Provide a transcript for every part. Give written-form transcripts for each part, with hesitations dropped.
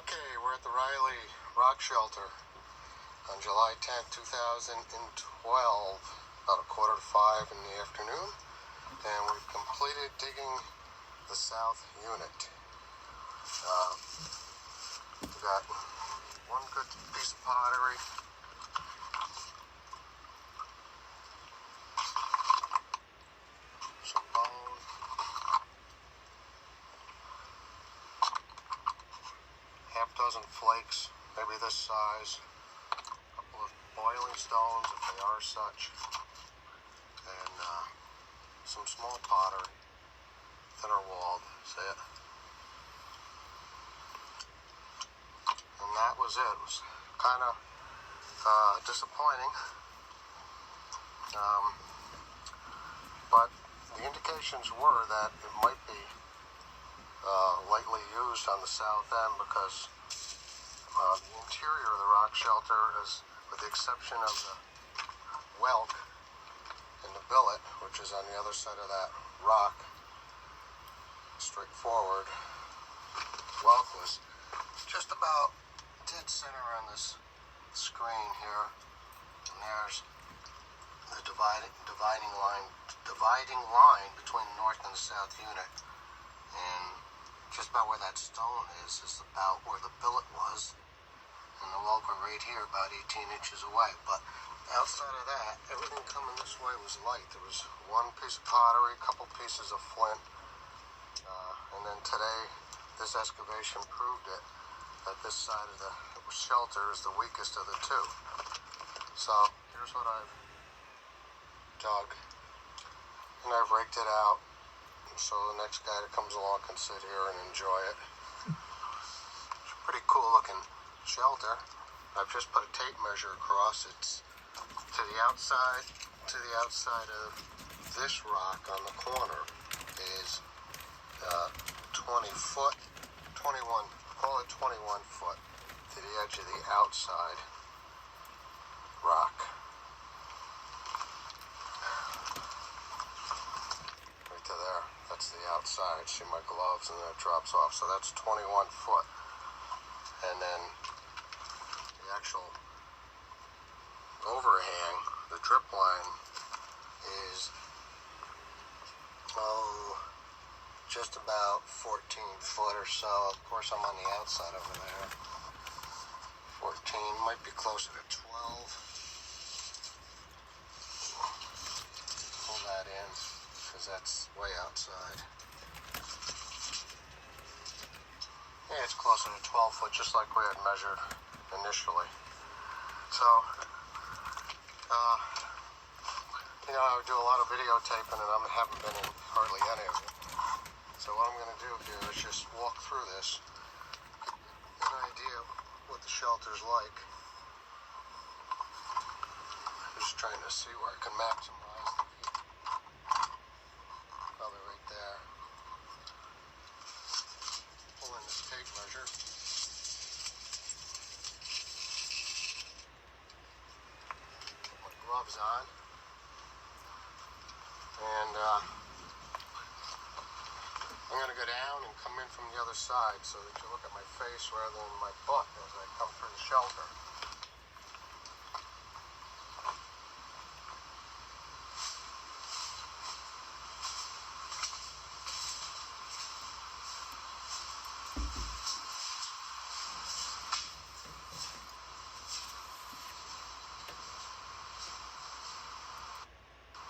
Okay, we're at the Riley Rock Shelter on July 10th, 2012, about 4:45 in the afternoon, and we've completed digging the south unit. We've got one good piece of pottery, some bone, half dozen flakes, maybe this size, a couple of boiling stones if they are such, and some small pottery, thinner walled, see it? And that was it. It was kind of disappointing, but the indications were that it might be lightly used on the south end because the interior of the rock shelter is, with the exception of the whelk and the billet, which is on the other side of that rock, straightforward, whelkless, just about dead center on this screen here, and there's the dividing line between the north and the south unit, and just about where that stone is about where the billet was, and the whelk were right here, about 18 inches away. But outside of that, everything coming this way was light. There was one piece of pottery, a couple pieces of flint, and then today this excavation proved it, that this side of the shelter is the weakest of the two. So here's what I've dug, and I've raked it out so the next guy that comes along can sit here and enjoy it. It's a pretty cool looking shelter. I've just put a tape measure across. It's to the outside of this rock on the corner is 20 foot, 21, call it 21 foot to the edge of the outside rock. Right to there, that's the outside. See my gloves, and then it drops off. So that's 21 foot. And then the actual overhang, the drip line, is just about 14 foot or so. Of course, I'm on the outside over there. 14, might be closer to 12. Pull that in, because that's way outside. Yeah, it's closer to 12 foot, just like we had measured initially. So, I would do a lot of videotaping, and I haven't been in hardly any of it. So what I'm going to do here is just walk through this, get an idea of what the shelter's like. Just trying to see where I can maximize the view. Probably right there. Pull in this tape measure. Put my gloves on. And I'm going to go down and come in from the other side so that you look at my face rather than my butt as I come through the shelter.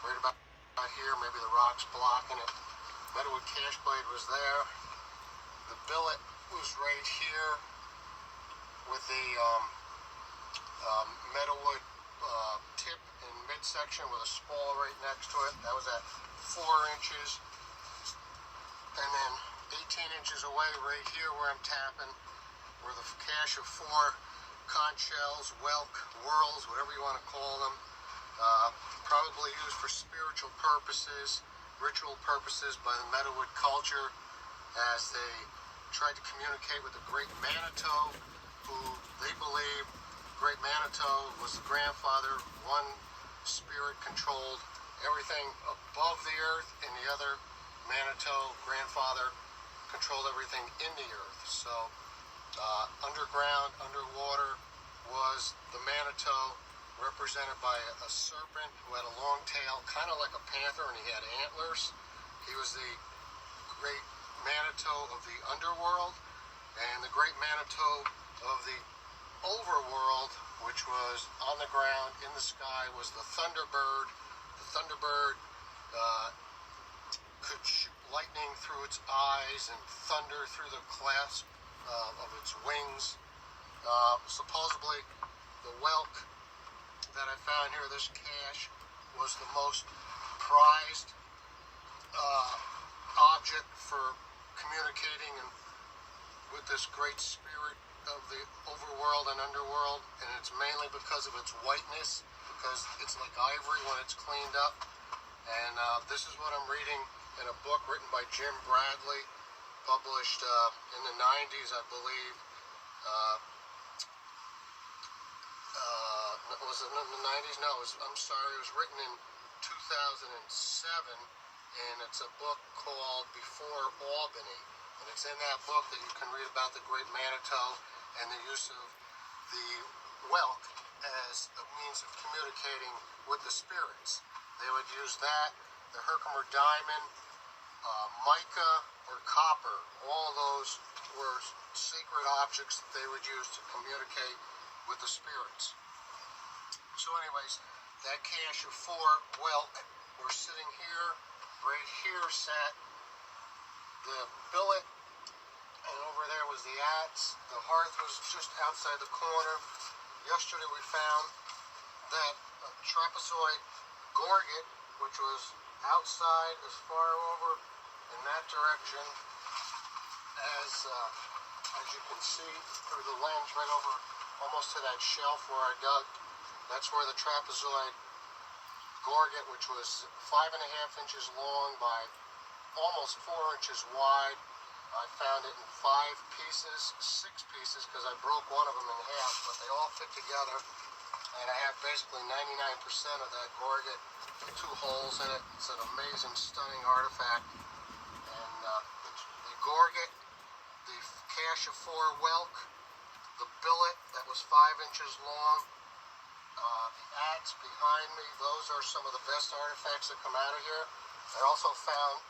Right about here, maybe the rock's blocking it. Metalwood cash blade was there. The billet was right here with the metalwood tip and midsection with a spall right next to it. That was at 4 inches. And then 18 inches away right here where I'm tapping were the cache of 4 conch shells, whelk, whorls, whatever you want to call them. Probably used for spiritual purposes, ritual purposes by the Metalwood culture as they tried to communicate with the Great Manitou, who they believe Great Manitou was the grandfather. One spirit controlled everything above the earth, and the other Manitou grandfather controlled everything in the earth. So Underground, underwater, was the Manitou, represented by a serpent who had a long tail, kind of like a panther, and he had antlers. He was the great Manitou of the underworld, and the great Manitou of the overworld, which was on the ground, in the sky, was the Thunderbird. The Thunderbird could shoot lightning through its eyes and thunder through the clasp of its wings. Supposedly, the whelk that I found here, this cache, was the most prized object for communicating with this great spirit of the overworld and underworld, and it's mainly because of its whiteness, because it's like ivory when it's cleaned up. And this is what I'm reading in a book written by Jim Bradley, published in the 90s, I believe. Was it in the 90s? No, I'm sorry, it was written in 2007, and it's a book called Before Albany. And it's in that book that you can read about the great Manitou and the use of the whelk as a means of communicating with the spirits. They would use that, the Herkimer diamond, mica, or copper. All of those were sacred objects that they would use to communicate with the spirits. So anyways, that cache of 4 whelk were sitting here. Right here sat the billet, and over there was the adze. The hearth was just outside the corner. Yesterday we found that trapezoid gorget, which was outside as far over in that direction as you can see through the lens, right over almost to that shelf where I dug. That's where the trapezoid gorget, which was 5.5 inches long by almost 4 inches wide. I found it in 5 pieces, 6 pieces, because I broke one of them in half, but they all fit together. And I have basically 99% of that gorget with 2 holes in it. It's an amazing, stunning artifact. And the gorget, the cache of 4 whelk, the billet that was 5 inches long, the adze behind me, those are some of the best artifacts that come out of here. I also found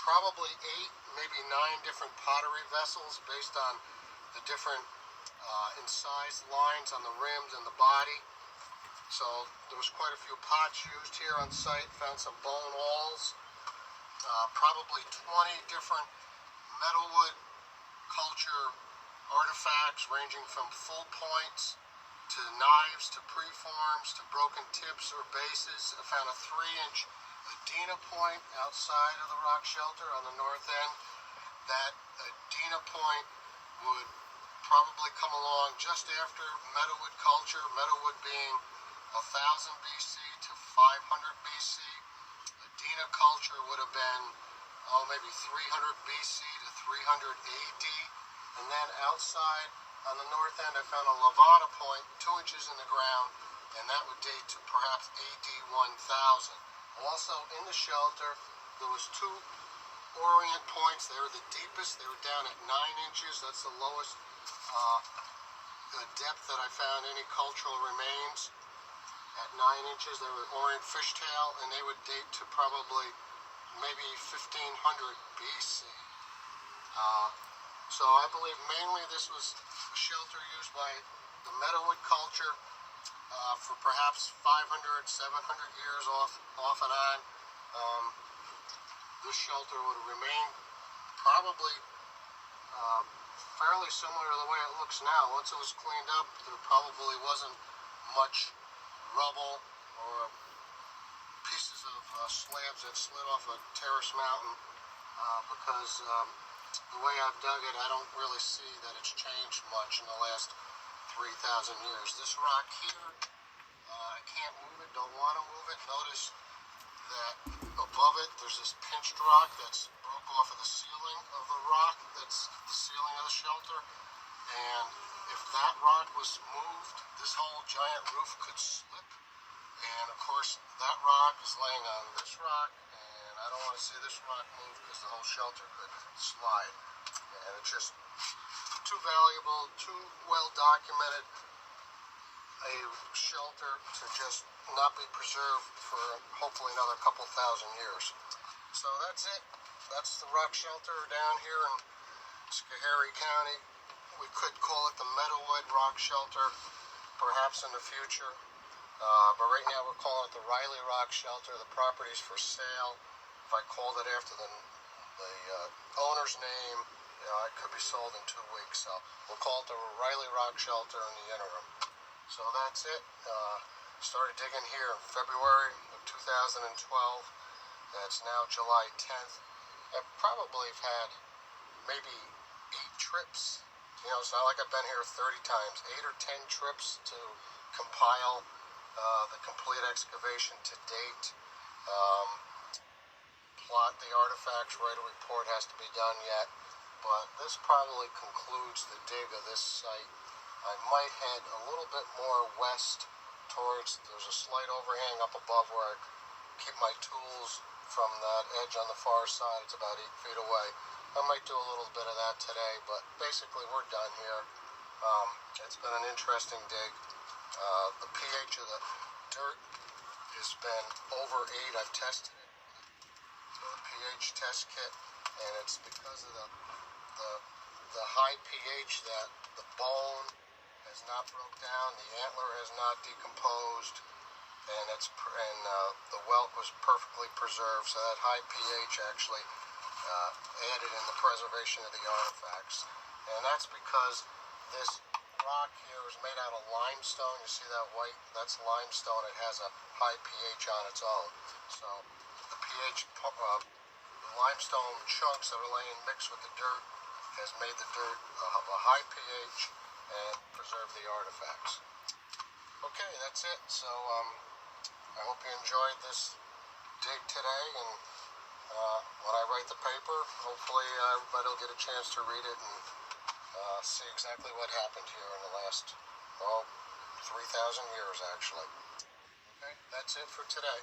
probably 8, maybe 9 different pottery vessels based on the different incised lines on the rims and the body. So there was quite a few pots used here on site. Found some bone awls, probably 20 different metalwood culture artifacts ranging from full points to knives to preforms to broken tips or bases. I found a 3-inch Adena point outside of the rock shelter on the north end. That Adena point would probably come along just after metalwood culture, metalwood being 1000 BC to 500 BC. Adena culture would have been, maybe 300 BC to 300 AD. And then outside on the north end, I found a Levada point, 2 inches in the ground, and that would date to perhaps AD 1000. Also in the shelter, there was 2 orient points. They were the deepest. They were down at 9 inches. That's the lowest depth that I found any cultural remains. At 9 inches, they were orient fishtail, and they would date to probably maybe 1500 BC. So I believe mainly this was a shelter used by the metalwood culture for perhaps 500, 700 years off and on. This shelter would remain probably fairly similar to the way it looks now. Once it was cleaned up, there probably wasn't much rubble or pieces of slabs that slid off a terrace mountain because the way I've dug it, I don't really see that it's changed much in the last 3,000 years. This rock here, I can't move it, don't want to move it. Notice that above it, there's this pinched rock that's broke off of the ceiling of the rock. That's the ceiling of the shelter. And if that rock was moved, this whole giant roof could slip. And of course, that rock is laying on this rock, and I don't want to see this rock move because the whole shelter could slide. And it's just too valuable, too well documented a shelter to just not be preserved for hopefully another couple thousand years. So that's it. That's the rock shelter down here in Schoharie County. We could call it the Meadowood Rock Shelter, perhaps in the future. But right now we're calling it the Riley Rock Shelter. The property's for sale. If I called it after the owner's name, it could be sold in 2 weeks. So we'll call it the Riley Rock Shelter in the interim. So that's it. Started digging here in February of 2012. That's now July 10th. I probably have had maybe 8 trips. You know, it's not like I've been here 30 times. 8 or 10 trips to compile the complete excavation to date. Plot the artifacts, write a report, has to be done yet. But this probably concludes the dig of this site. I might head a little bit more west towards, there's a slight overhang up above where I keep my tools from that edge on the far side. It's about 8 feet away. I might do a little bit of that today, but basically we're done here. It's been an interesting dig. The pH of the dirt has been over 8. I've tested it with a pH test kit, and it's because of the high pH that the bone has not broke down, the antler has not decomposed, and the whelk was perfectly preserved. So that high pH actually aided in the preservation of the artifacts, and that's because this rock here is made out of limestone. You see that white? That's limestone. It has a high pH on its own. So the pH, the limestone chunks that are laying mixed with the dirt has made the dirt of a high pH and preserve the artifacts. Okay, that's it. So I hope you enjoyed this dig today, and when I write the paper, hopefully everybody will get a chance to read it and see exactly what happened here in the last 3,000 years actually. Okay, that's it for today.